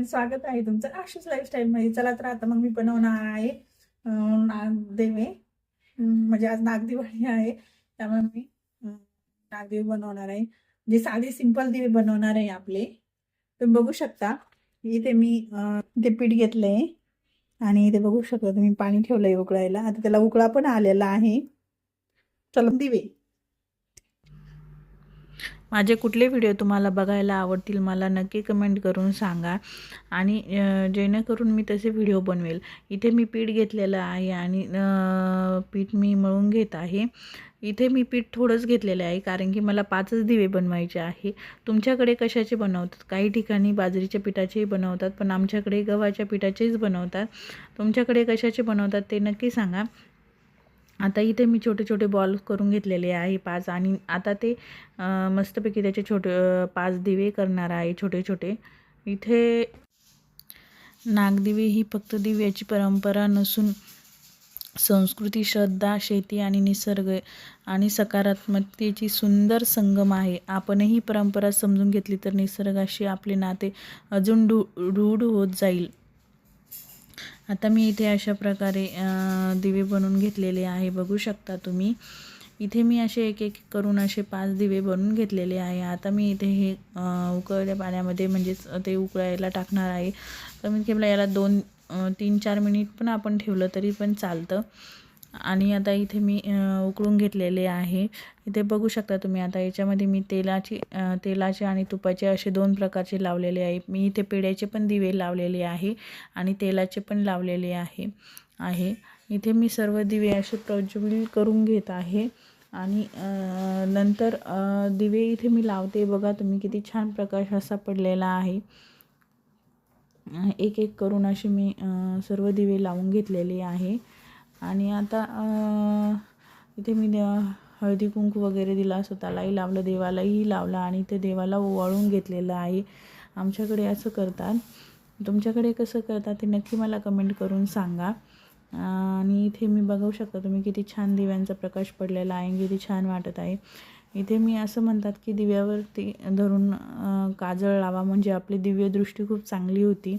स्वागत आहे तुमचं आशूस लाईफस्टाईलमध्ये. चला तर आता मग मी बनवणार आहे नागदेवे. म्हणजे आज नागदिवाळी आहे, त्यामुळे मी नागदेवे बनवणार आहे. जे साधे सिंपल दिवे बनवणार आहे आपले. तुम्ही बघू शकता इथे मी ते पीठ घेतलंय आणि इथे बघू शकता तुम्ही पाणी ठेवलंय उकळायला. आता त्याला उकळा पण आलेला आहे. चला दिवे. माझे कुठले व्हिडिओ तुम्हाला बघायला आवडतील मला नक्की कमेंट करून सांगा आणि जेणेकरून मी तसे व्हिडिओ बनवेल. इथे मी पीठ घेतलेलं आहे आणि पीठ मी मळून घेत आहे. इथे मी पीठ थोडंच घेतलेलं आहे कारण की मला 5च दिवे बनवायचे आहे. तुमच्याकडे कशाचे बनवतात? काही ठिकाणी बाजरीच्या पिठाचेही बनवतात, पण आमच्याकडे गव्हाच्या पिठाचेच बनवतात. तुमच्याकडे कशाचे बनवतात ते नक्की सांगा. आता इथे मी छोटे छोटे बॉल करून घेतलेले आहे 5 आणि आता ते मस्तपैकी त्याचे छोटे 5 दिवे करणार आहे छोटे छोटे. इथे नागदिवे ही फक्त दिव्याची परंपरा नसून संस्कृती, श्रद्धा, शेती आणि निसर्ग आणि सकारात्मकतेची सुंदर संगम आहे. आपणही परंपरा समजून घेतली तर निसर्गाशी आपले नाते अजून दृढ होत जाईल. आता मी इथे अशा प्रकारे दिवे बनवून घेतलेले आहे, बघू शकता तुम्ही. इथे मी असे एक एक करून असे 5 दिवे बनवून घेतलेले आहे. आता मी इथे हे उकळत्या पाण्यामध्ये म्हणजेच ते उकळायला टाकणार आहे. कमीत कमी याला 3-4 मिनिट पण आपण ठेवलं तरी पण चालतं. आणि आता इथे मी उकळून घेतलेले आहे. इथे बघू शकता तुम्ही. आता याच्यामध्ये मी तेलाचे आणि तुपाचे असे 2 प्रकारचे लावलेले आहे. मी इथे पेढ्याचे पण दिवे लावलेले आहे आणि तेलाचे पण लावलेले आहे. इथे मी सर्व दिवे असे प्रज्वलित करून घेत आहे आणि नंतर दिवे इथे मी लावते. बघा तुम्ही किती छान प्रकाश असा पडलेला आहे. एक एक करून असे मी सर्व दिवे लावून घेतलेले आहे. आणि आता इथे मी हळदी कुंकू वगैरे दिला, स्वतःलाही लावलं, देवालाही लावला आणि ते देवाला ओवाळून घेतलेलं आहे. आमच्याकडे असं करतात. तुमच्याकडे कसं करतात ते नक्की मला कमेंट करून सांगा. आणि इथे मी बघू शकता तुम्ही किती छान दिव्यांचा प्रकाश पडलेला आहे, किती छान वाटत आहे. इथे मी असं म्हणतात की दिव्यावरती धरून काजळ लावा म्हणजे आपली दिव्य दृष्टी खूप चांगली होती.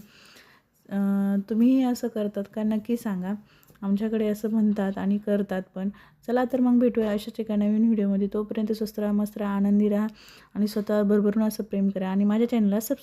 तुम्हीही असं करतात का नक्की सांगा. आमच्याकडे असं म्हणतात आणि करतात पण. चला तर मग भेटूया अशाच एका नवीन व्हिडिओमध्ये. तोपर्यंत स्वस्त राहा, मस्त राहा, आनंदी राहा आणि स्वतः भरभरून असं प्रेम करा आणि माझ्या चॅनलला सबस्क्राईब